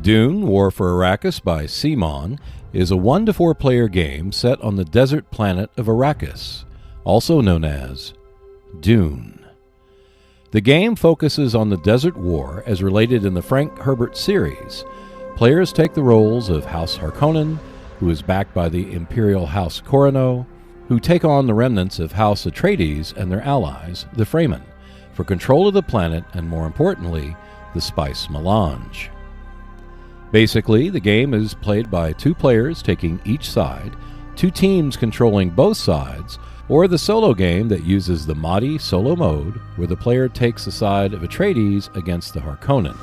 Dune, War for Arrakis by CMON is a 1 to 4 player game set on the desert planet of Arrakis, also known as Dune. The game focuses on the Desert War as related in the Frank Herbert series. Players take the roles of House Harkonnen, who is backed by the Imperial House Corino, who take on the remnants of House Atreides and their allies, the Fremen, for control of the planet and, more importantly, the spice melange. Basically, the game is played by 2 players taking each side, 2 teams controlling both sides, or the solo game that uses the Mahdi solo mode, where the player takes the side of Atreides against the Harkonnen.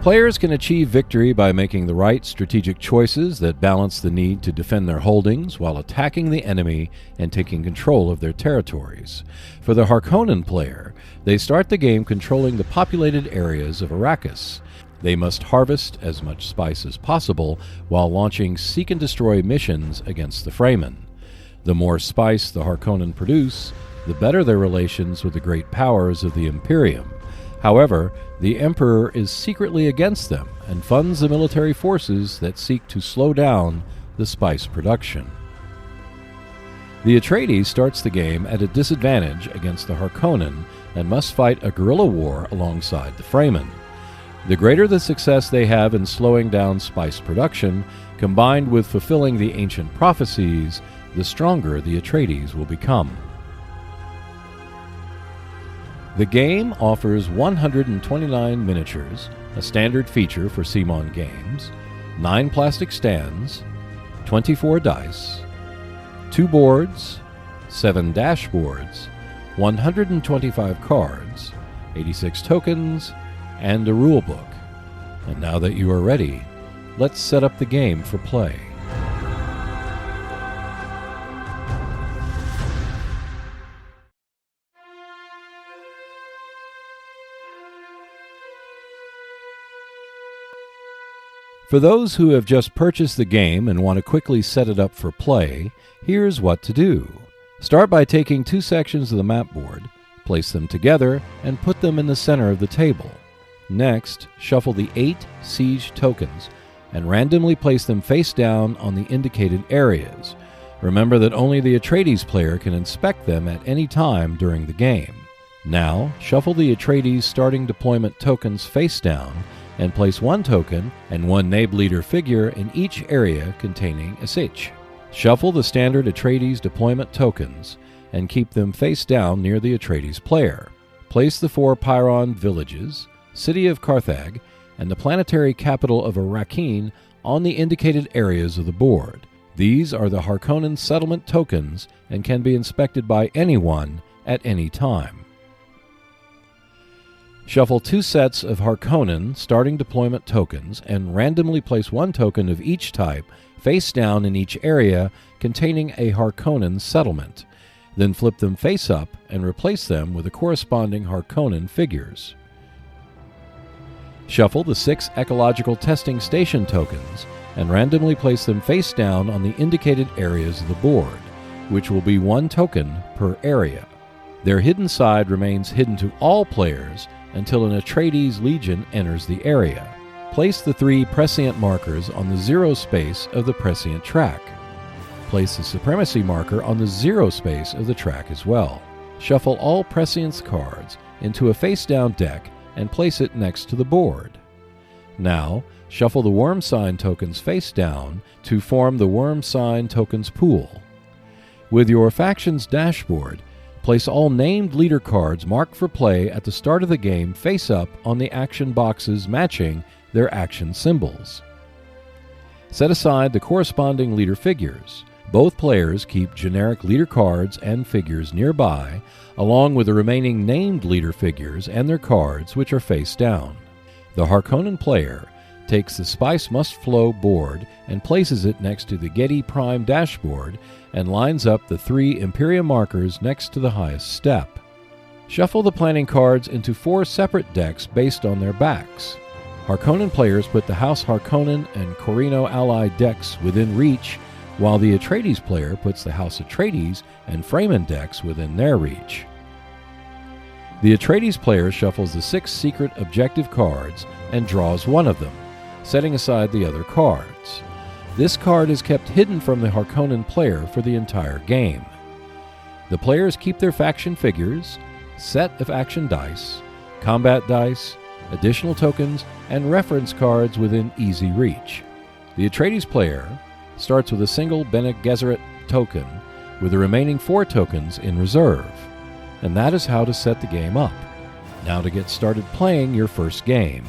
Players can achieve victory by making the right strategic choices that balance the need to defend their holdings while attacking the enemy and taking control of their territories. For the Harkonnen player, they start the game controlling the populated areas of Arrakis. They must harvest as much spice as possible while launching seek and destroy missions against the Fremen. The more spice the Harkonnen produce, the better their relations with the great powers of the Imperium. However, the Emperor is secretly against them and funds the military forces that seek to slow down the spice production. The Atreides starts the game at a disadvantage against the Harkonnen and must fight a guerrilla war alongside the Fremen. The greater the success they have in slowing down spice production, combined with fulfilling the ancient prophecies, the stronger the Atreides will become. The game offers 129 miniatures, a standard feature for CMON games, 9 plastic stands, 24 dice, 2 boards, 7 dashboards, 125 cards, 86 tokens, and a rulebook. And now that you are ready, let's set up the game for play. For those who have just purchased the game and want to quickly set it up for play, here's what to do. Start by taking 2 sections of the map board, place them together, and put them in the center of the table. Next, shuffle the 8 siege tokens and randomly place them face down on the indicated areas. Remember that only the Atreides player can inspect them at any time during the game. Now, shuffle the Atreides starting deployment tokens face down and place 1 token and 1 named leader figure in each area containing a siege. Shuffle the standard Atreides deployment tokens and keep them face down near the Atreides player. Place the 4 Pyron villages, city of Carthage, and the planetary capital of Arrakis on the indicated areas of the board. These are the Harkonnen settlement tokens and can be inspected by anyone at any time. Shuffle 2 sets of Harkonnen starting deployment tokens and randomly place 1 token of each type face down in each area containing a Harkonnen settlement. Then flip them face up and replace them with the corresponding Harkonnen figures. Shuffle the 6 ecological testing station tokens and randomly place them face down on the indicated areas of the board, which will be 1 token per area. Their hidden side remains hidden to all players until an Atreides legion enters the area. Place the 3 prescient markers on the 0 space of the prescient track. Place the supremacy marker on the 0 space of the track as well. Shuffle all prescience cards into a face-down deck and place it next to the board. Now, shuffle the worm sign tokens face down to form the worm sign tokens pool. With your faction's dashboard, place all named leader cards marked for play at the start of the game face up on the action boxes matching their action symbols. Set aside the corresponding leader figures. Both players keep generic leader cards and figures nearby, along with the remaining named leader figures and their cards, which are face down. The Harkonnen player takes the Spice Must Flow board and places it next to the Getty Prime dashboard and lines up the 3 Imperium markers next to the highest step. Shuffle the planning cards into 4 separate decks based on their backs. Harkonnen players put the House Harkonnen and Corino allied decks within reach, while the Atreides player puts the House Atreides and Fremen decks within their reach. The Atreides player shuffles the 6 secret objective cards and draws one of them, setting aside the other cards. This card is kept hidden from the Harkonnen player for the entire game. The players keep their faction figures, set of action dice, combat dice, additional tokens, and reference cards within easy reach. The Atreides player starts with a single Bene Gesserit token with the remaining 4 tokens in reserve. And that is how to set the game up. Now to get started playing your first game.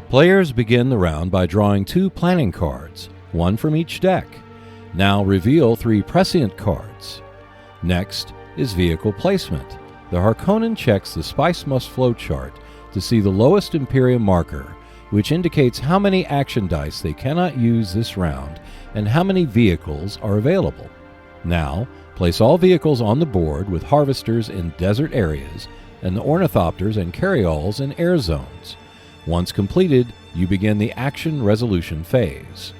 Players begin the round by drawing 2 planning cards, one from each deck. Now reveal 3 prescient cards. Next is vehicle placement. The Harkonnen checks the Spice Must Flow chart to see the lowest Imperium marker, which indicates how many action dice they cannot use this round and how many vehicles are available. Now, place all vehicles on the board with harvesters in desert areas and the ornithopters and carryalls in air zones. Once completed, you begin the action resolution phase.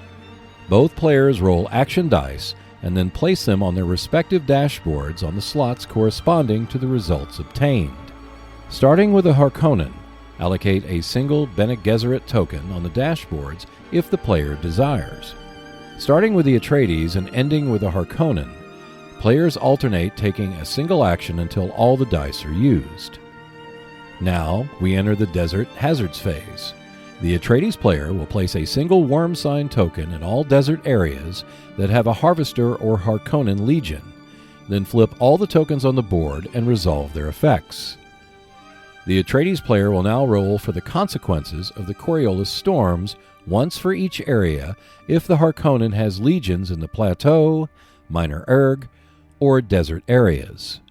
Both players roll action dice and then place them on their respective dashboards on the slots corresponding to the results obtained. Starting with a Harkonnen, allocate a single Bene Gesserit token on the dashboards if the player desires. Starting with the Atreides and ending with a Harkonnen, players alternate taking a single action until all the dice are used. Now we enter the Desert Hazards phase. The Atreides player will place a single worm sign token in all desert areas that have a Harvester or Harkonnen Legion, then flip all the tokens on the board and resolve their effects. The Atreides player will now roll for the consequences of the Coriolis storms once for each area if the Harkonnen has legions in the Plateau, Minor Erg, or desert areas.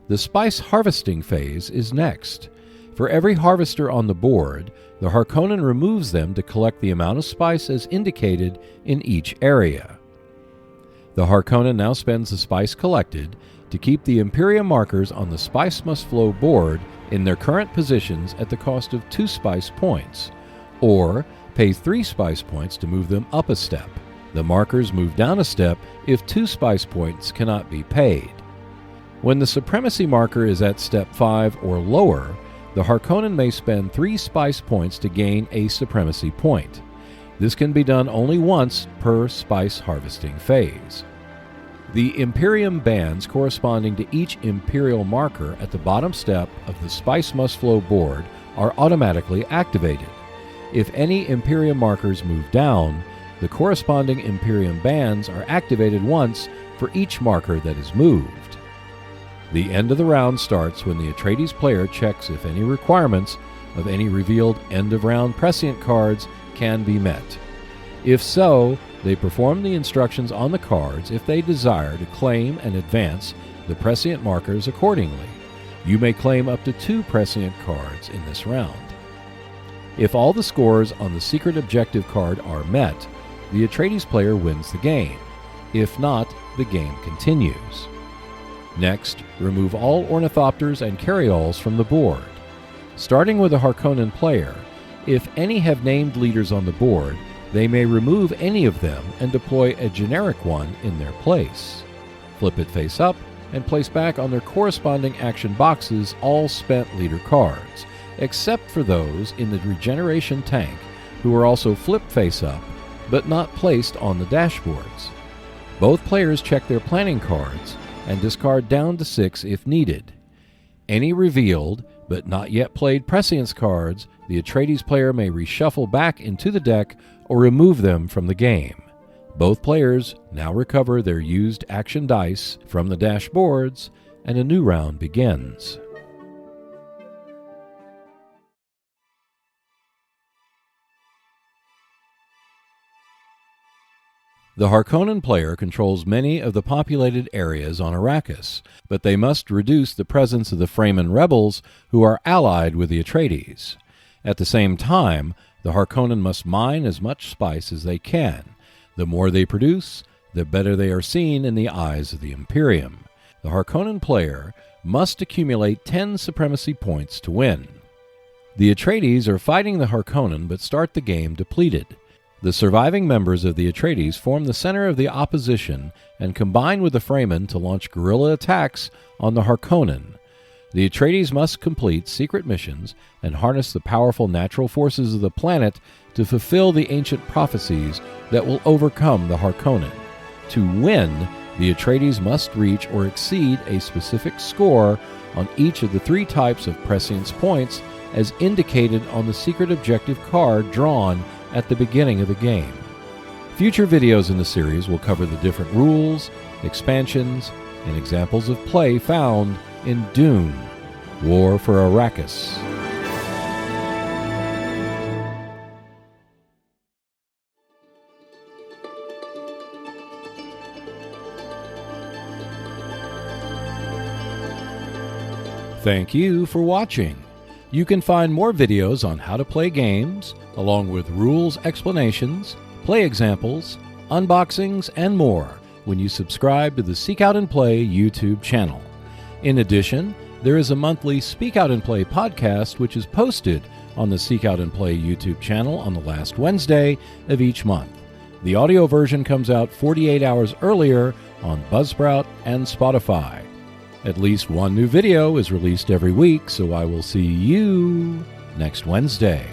The Spice Harvesting phase is next. For every Harvester on the board, the Harkonnen removes them to collect the amount of spice as indicated in each area. The Harkonnen now spends the spice collected to keep the Imperium markers on the Spice Must Flow board in their current positions at the cost of 2 spice points, or pay 3 spice points to move them up a step. The markers move down a step if 2 spice points cannot be paid. When the Supremacy marker is at step 5 or lower, the Harkonnen may spend 3 spice points to gain a Supremacy point. This can be done only once per spice harvesting phase. The Imperium bands corresponding to each Imperial marker at the bottom step of the Spice Must Flow board are automatically activated. If any Imperium markers move down, the corresponding Imperium bands are activated once for each marker that is moved. The end of the round starts when the Atreides player checks if any requirements of any revealed end-of-round prescient cards can be met. If so, they perform the instructions on the cards if they desire to claim and advance the prescient markers accordingly. You may claim up to 2 prescient cards in this round. If all the scores on the secret objective card are met, the Atreides player wins the game. If not, the game continues. Next, remove all ornithopters and carryalls from the board. Starting with a Harkonnen player, if any have named leaders on the board, they may remove any of them and deploy a generic one in their place. Flip it face up and place back on their corresponding action boxes all spent leader cards, except for those in the regeneration tank who are also flipped face up but not placed on the dashboards. Both players check their planning cards and discard down to 6 if needed. Any revealed but not yet played prescience cards, the Atreides player may reshuffle back into the deck or remove them from the game. Both players now recover their used action dice from the dashboards, and a new round begins. The Harkonnen player controls many of the populated areas on Arrakis, but they must reduce the presence of the Fremen rebels who are allied with the Atreides. At the same time, the Harkonnen must mine as much spice as they can. The more they produce, the better they are seen in the eyes of the Imperium. The Harkonnen player must accumulate 10 supremacy points to win. The Atreides are fighting the Harkonnen but start the game depleted. The surviving members of the Atreides form the center of the opposition and combine with the Fremen to launch guerrilla attacks on the Harkonnen. The Atreides must complete secret missions and harness the powerful natural forces of the planet to fulfill the ancient prophecies that will overcome the Harkonnen. To win, the Atreides must reach or exceed a specific score on each of the 3 types of prescience points as indicated on the secret objective card drawn at the beginning of the game. Future videos in the series will cover the different rules, expansions, and examples of play found in Dune, War for Arrakis. Thank you for watching. You can find more videos on how to play games, along with rules explanations, play examples, unboxings, and more when you subscribe to the Seek Out and Play YouTube channel. In addition, there is a monthly Speak Out and Play podcast which is posted on the Seek Out and Play YouTube channel on the last Wednesday of each month. The audio version comes out 48 hours earlier on Buzzsprout and Spotify. At least one new video is released every week, so I will see you next Wednesday.